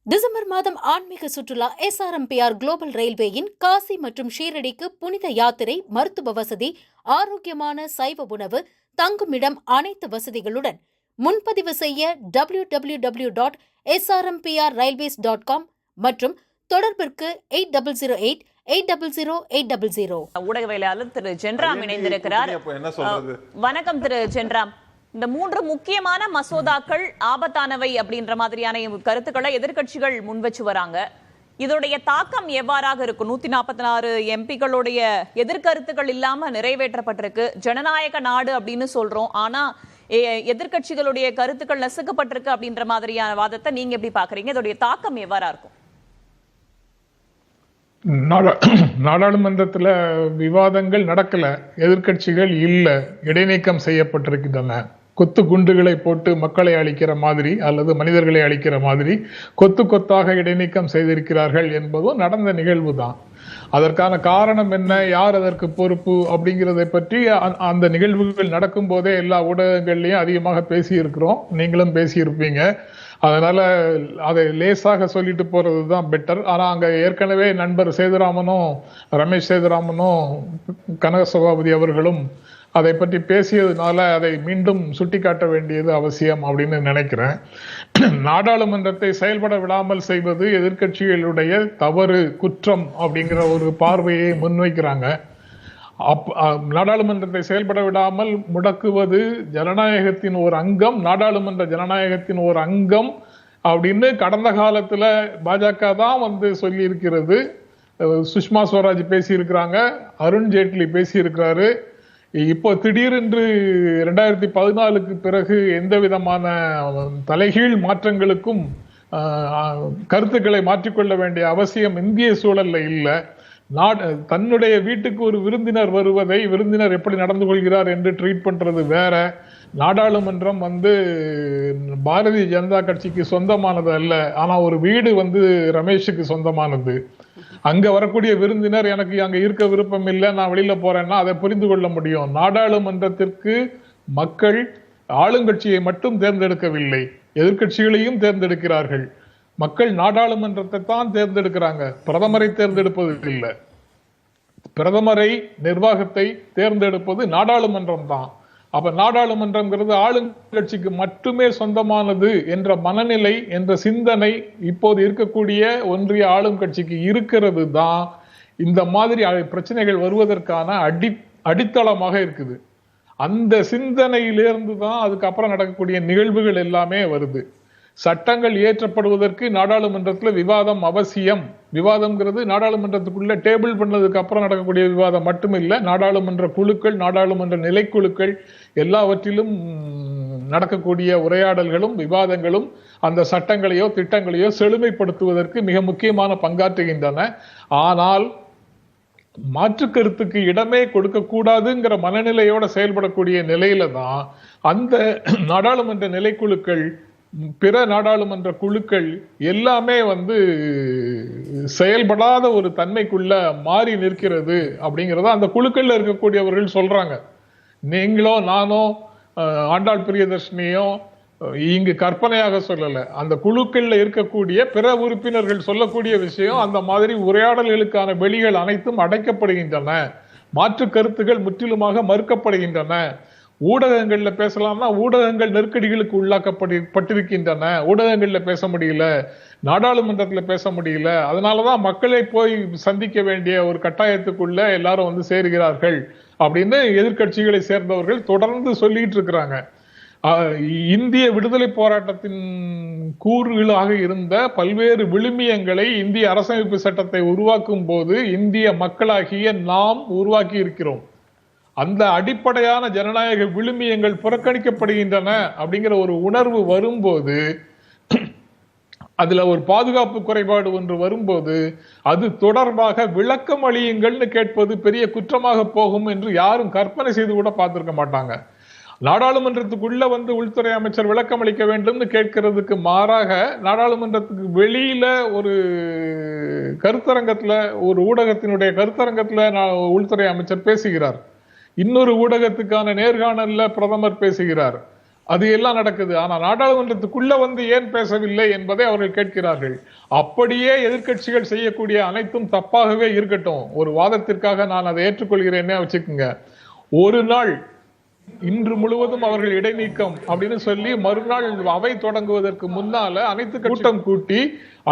December மாதம் ஆன்மீக சுற்றுலா SRMPR குளோபல் ரயில்வேயின் காசி மற்றும் ஷீரடிக்கு புனித யாத்திரை, மருத்துவ வசதி, ஆரோக்கியமான சைவ உணவு, தங்குமிடம் அனைத்து வசதிகளுடன் முன்பதிவு செய்ய www.srmprrailways.com மற்றும் தொடர்பிற்கு 8008-800-800. ஊடகவியலாளர் திரு ஜென்ராம் இணைந்திருக்கிறார். வணக்கம் திரு ஜென்ராம். இந்த 3 முக்கியமான மசோதாக்கள் ஆபத்தானவை அப்படின்ற மாதிரியான கருத்துக்களை எதிர்க்கட்சிகள் முன்வச்சு வராங்க. இதோடைய தாக்கம் எவ்வாறாக இருக்கும்? 146 எம்பிக்களுடைய எதிர்கருத்துக்கள் இல்லாம நிறைவேற்றப்பட்டிருக்கு. ஜனநாயக நாடு அப்படின்னு சொல்றோம், ஆனா எதிர்கட்சிகளுடைய கருத்துக்கள் நசுக்கப்பட்டிருக்கு அப்படின்ற மாதிரியான வாதத்தை நீங்க எப்படி பாக்குறீங்க? இதோடைய தாக்கம் எவ்வாறா இருக்கும்? நாடாளுமன்றத்துல விவாதங்கள் நடக்கல, எதிர்கட்சிகள் இல்ல, இடைநீக்கம் செய்யப்பட்டிருக்கின்றன. கொத்து குண்டுகளை போட்டு மக்களை அழிக்கிற மாதிரி அல்லது மனிதர்களை அழிக்கிற மாதிரி கொத்து கொத்தாக இடைநீக்கம் செய்திருக்கிறார்கள் என்பதும் நடந்த நிகழ்வு தான். அதற்கான காரணம் என்ன, யார் அதற்கு பொறுப்பு அப்படிங்கிறதை பற்றி அந்த நிகழ்வுகள் நடக்கும் போதே எல்லா ஊடகங்கள்லயும் அதிகமாக பேசியிருக்கிறோம், நீங்களும் பேசியிருப்பீங்க. அதனால அதை லேசாக சொல்லிட்டு போறதுதான் பெட்டர். ஆனா அங்க ஏற்கனவே நண்பர் சேதுராமனும் ரமேஷ் சேதுராமனும் கனக சபாபதி அவர்களும் அதை பற்றி பேசியதுனால அதை மீண்டும் சுட்டிக்காட்ட வேண்டியது அவசியம் அப்படின்னு நினைக்கிறேன். நாடாளுமன்றத்தை செயல்பட விடாமல் செய்வது எதிர்கட்சிகளுடைய தவறு, குற்றம் அப்படிங்கிற ஒரு பார்வையை முன்வைக்கிறாங்க. நாடாளுமன்றத்தை செயல்பட விடாமல் முடக்குவது ஜனநாயகத்தின் ஒரு அங்கம், நாடாளுமன்ற ஜனநாயகத்தின் ஒரு அங்கம் அப்படின்னு கடந்த காலத்துல பாஜக தான் சொல்லி இருக்கிறது. சுஷ்மா ஸ்வராஜ் பேசியிருக்கிறாங்க, அருண் ஜேட்லி பேசியிருக்கிறாரு. இப்போ திடீரென்று 2014 பிறகு எந்த விதமான தலைகீழ் மாற்றங்களுக்கும் கருத்துக்களை மாற்றிக்கொள்ள வேண்டிய அவசியம் இந்திய சூழல்ல இல்லை. தன்னுடைய வீட்டுக்கு ஒரு விருந்தினர் வருவதை, விருந்தினர் எப்படி நடந்து கொள்கிறார் என்று ட்ரீட் பண்றது வேற. நாடாளுமன்றம் பாரதிய ஜனதா கட்சிக்கு சொந்தமானது அல்ல, ஆனா ஒரு வீடு ரமேஷுக்கு சொந்தமானது. அங்க வரக்கூடிய விருந்தினர் எனக்கு அங்க இருக்க விருப்பம் இல்லை, நான் வெளியில போறேன்னா அதை புரிந்து கொள்ள முடியும். நாடாளுமன்றத்திற்கு மக்கள் ஆளுங்கட்சியை மட்டும் தேர்ந்தெடுக்கவில்லை, எதிர்கட்சிகளையும் தேர்ந்தெடுக்கிறார்கள். மக்கள் நாடாளுமன்றத்தை தான் தேர்ந்தெடுக்கிறாங்க, பிரதமரை தேர்ந்தெடுப்பது இல்லை. பிரதமரை, நிர்வாகத்தை தேர்ந்தெடுப்பது நாடாளுமன்றம் தான். அப்ப நாடாளுமன்றம்ங்கிறது ஆளுங்கட்சிக்கு மட்டுமே சொந்தமானது என்ற மனநிலை, என்ற சிந்தனை இப்போது இருக்கக்கூடிய ஒன்றிய ஆளும் கட்சிக்கு இருக்கிறது தான் இந்த மாதிரி பிரச்சனைகள் வருவதற்கான அடித்தளமாக இருக்குது. அந்த சிந்தனையிலிருந்து தான் அதுக்கப்புறம் நடக்கக்கூடிய நிகழ்வுகள் எல்லாமே வருது. சட்டங்கள் இயற்றப்படுவதற்கு நாடாளுமன்றத்துல விவாதம் அவசியம். விவாதம்ங்கிறது நாடாளுமன்றத்துக்குள்ள டேபிள் பண்ணதுக்கு அப்புறம் நடக்கக்கூடிய விவாதம் மட்டும் இல்லை, நாடாளுமன்ற குழுக்கள், நாடாளுமன்ற நிலைக்குழுக்கள் எல்லாவற்றிலும் நடக்கக்கூடிய உரையாடல்களும் விவாதங்களும் அந்த சட்டங்களையோ திட்டங்களையோ செழுமைப்படுத்துவதற்கு மிக முக்கியமான பங்காற்றுகின்றன. ஆனால் மாற்று கருத்துக்கு இடமே கொடுக்க கூடாதுங்கிற மனநிலையோட செயல்படக்கூடிய நிலையில தான் அந்த நாடாளுமன்ற நிலைக்குழுக்கள், பிற நாடாளுமன்ற குழுக்கள் எல்லாமே செயல்படாத ஒரு தன்மைக்குள்ள மாறி நிற்கிறது அப்படிங்கறத அந்த குழுக்கள்ல இருக்கக்கூடியவர்கள் சொல்றாங்க. நீங்களோ நானோ ஆண்டாள் பிரியதர்ஷினியோ இங்கு கற்பனையாக சொல்லல, அந்த குழுக்கள்ல இருக்கக்கூடிய பிற உறுப்பினர்கள் சொல்லக்கூடிய விஷயம். அந்த மாதிரி உரையாடல்களுக்கான வெளிகள் அனைத்தும் அடைக்கப்படுகின்றன, மாற்று கருத்துகள் முற்றிலுமாக மறுக்கப்படுகின்றன. ஊடகங்கள்ல பேசலாம்னா ஊடகங்கள் நெருக்கடிகளுக்கு உள்ளாக்கப்பட்டிருக்கின்றன, ஊடகங்கள்ல பேச முடியல, நாடாளுமன்றத்துல பேச முடியல. அதனாலதான் மக்களை போய் சந்திக்க வேண்டிய ஒரு கட்டாயத்துக்குள்ள எல்லாரும் சேருகிறார்கள் அப்படின்னு எதிர்கட்சிகளை சேர்ந்தவர்கள் தொடர்ந்து சொல்லிட்டு இருக்கிறாங்க. இந்திய விடுதலை போராட்டத்தின் கூறுகளாக இருந்த பல்வேறு விழுமியங்களை இந்திய அரசமைப்பு சட்டத்தை உருவாக்கும் போது இந்திய மக்களாகிய நாம் உருவாக்கி இருக்கிறோம். அந்த அடிப்படையான ஜனநாயக விழுமியங்கள் புறக்கணிக்கப்படுகின்றன அப்படிங்கிற ஒரு உணர்வு வரும்போது, அதுல ஒரு பாதுகாப்பு குறைபாடு ஒன்று வரும்போது, அது தொடர்பாக விளக்கம் அளியுங்கள்னு கேட்பது பெரிய குற்றமாக போகும் என்று யாரும் கற்பனை செய்து கூட பார்த்திருக்க மாட்டாங்க. நாடாளுமன்றத்துக்குள்ள உள்துறை அமைச்சர் விளக்கம் அளிக்க வேண்டும்னு கேட்கறதுக்கு மாறாக நாடாளுமன்றத்துக்கு வெளியில ஒரு கருத்தரங்கத்துல, ஒரு ஊடகத்தினுடைய கருத்தரங்கத்துல உள்துறை அமைச்சர் பேசுகிறார், இன்னொரு ஊடகத்துக்கான நேர்காணல்ல பிரதமர் பேசுகிறார். அது எல்லாம் நடக்குது. ஆனா நாடாளுமன்றத்துக்குள்ள ஏன் பேசவில்லை என்பதை அவர்கள் கேட்கிறார்கள். அப்படியே எதிர்க்கட்சிகள் செய்யக்கூடிய அனைத்தும் தப்பாகவே இருக்கட்டும், ஒரு வாதத்திற்காக நான் அதை ஏற்றுக்கொள்கிறேன்னே வச்சுக்கோங்க. ஒரு நாள் இன்று முழுவதும் அவர்கள் இடைநீக்கம் அப்படின்னு சொல்லி மறுநாள் அவை தொடங்குவதற்கு முன்னால அனைத்து கூட்டம் கூட்டி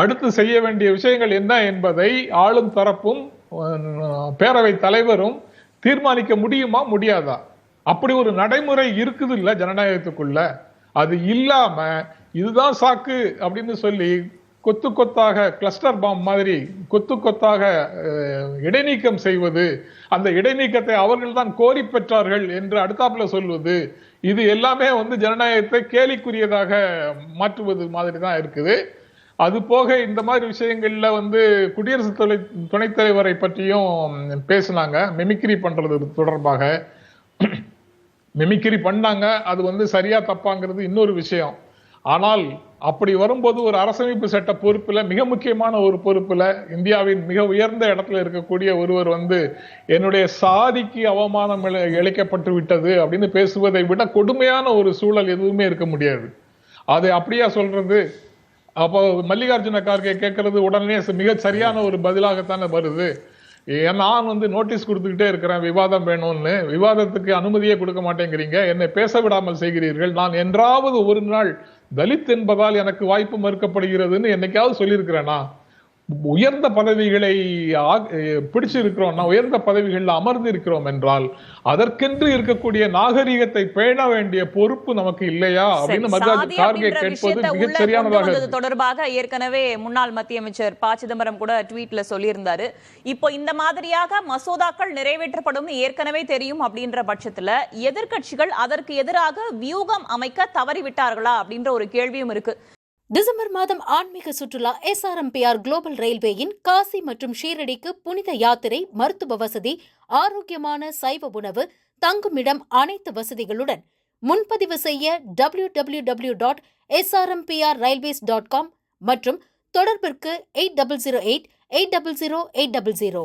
அடுத்து செய்ய வேண்டிய விஷயங்கள் என்ன என்பதை ஆளும் தரப்பும் பேரவை தலைவரும் தீர்மானிக்க முடியுமா முடியாதா? அப்படி ஒரு நடைமுறை இருக்குது இல்ல ஜனநாயகத்துக்குள்ள. அது இல்லாம இதுதான் சாக்கு அப்படின்னு சொல்லி கொத்து கொத்தாக கிளஸ்டர் பாம் மாதிரி கொத்து கொத்தாக இடைநீக்கம் செய்வது, அந்த இடைநீக்கத்தை அவர்கள் தான் கோரி பெற்றார்கள் என்று அடுத்தாப்புல சொல்வது, இது எல்லாமே ஜனநாயகத்தை கேலிக்குரியதாக மாற்றுவது மாதிரி தான் இருக்குது. அது போக இந்த மாதிரி விஷயங்கள்ல குடியரசு துணைத் தலைவரை பற்றியும் பேசினாங்க. மிமிக்ரி பண்றது தொடர்பாக மிமிக்ரி பண்ணாங்க. அது சரியா தப்பாங்கிறது இன்னொரு விஷயம். ஆனால் அப்படி வரும்போது ஒரு அரசமைப்பு சட்ட பொறுப்புல மிக முக்கியமான ஒரு பொறுப்புல இந்தியாவின் மிக உயர்ந்த இடத்துல இருக்கக்கூடிய ஒருவர் என்னுடைய சாதிக்கு அவமானம் இழைக்கப்பட்டு விட்டது அப்படின்னு பேசுவதை விட கொடுமையான ஒரு சூழல் எதுவுமே இருக்க முடியாது. அது அப்படியா சொல்றது? அப்போ மல்லிகார்ஜுன கார்கே கேட்கறது உடனே மிக சரியான ஒரு பதிலாகத்தானே வருது. நான் நோட்டீஸ் கொடுத்துக்கிட்டே இருக்கிறேன் விவாதம் வேணும்னு, விவாதத்துக்கு அனுமதியே கொடுக்க மாட்டேங்கிறீங்க, என்னை பேச விடாமல் செய்கிறீர்கள், நான் என்றாவது ஒரு நாள் தலித் என்பதால் எனக்கு வாய்ப்பு மறுக்கப்படுகிறதுன்னு என்னைக்காவது சொல்லியிருக்கிறேனா? உயர்ந்த பதவிகளை பிடிச்சிருக்கிறோம், உயர்ந்த பதவிகளில் அமர்ந்து இருக்கிறோம் என்றால் அதற்கென்று இருக்கக்கூடிய நாகரிகத்தை பேண வேண்டிய பொறுப்பு நமக்கு இல்லையா அப்படின்னு மல்லிகார்ஜுன கார்கே கேட்பது மிகச் சரியானதாக. தொடர்பாக ஏற்கனவே முன்னாள் மத்திய அமைச்சர் ப. சிதம்பரம் கூட ட்வீட்ல சொல்லியிருந்தாரு. இப்போ இந்த மாதிரியாக மசோதாக்கள் நிறைவேற்றப்படும் ஏற்கனவே தெரியும் அப்படின்ற பட்சத்துல எதிர்க்கட்சிகள் அதற்கு எதிராக வியூகம் அமைக்க தவறிவிட்டார்களா அப்படின்ற ஒரு கேள்வியும் இருக்கு. டிசம்பர் மாதம் ஆன்மீக சுற்றுலா SRMPR குளோபல் ரயில்வேயின் காசி மற்றும் ஷீரடிக்கு புனித யாத்திரை, மருத்துவ வசதி, ஆரோக்கியமான சைவ உணவு, தங்குமிடம் அனைத்து வசதிகளுடன் முன்பதிவு செய்ய www.srmprrailways.com மற்றும் தொடர்பிற்கு 8008 800 800.